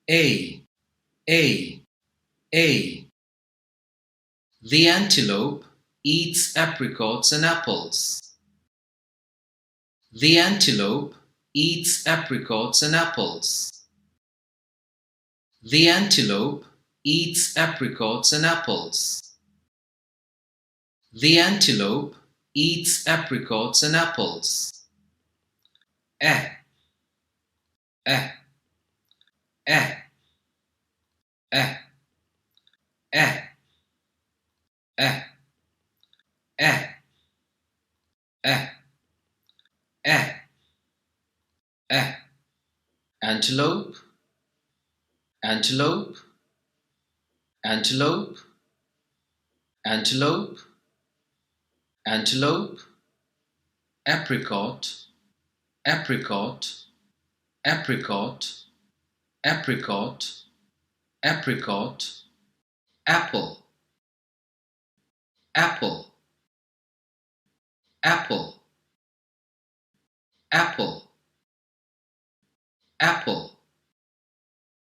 A, A, A. The antelope eats apricots and apples. The antelope eats apricots and apples. The antelope eats apricots and apples. The antelope eats apricots and apples. Eh, eh, eh, eh, eh, eh, eh, eh, eh, eh. Antelope, antelope, antelope, antelope, antelope, apricot, apricot, apricot, apricot, apricot, apple, apple, apple, apple, apple.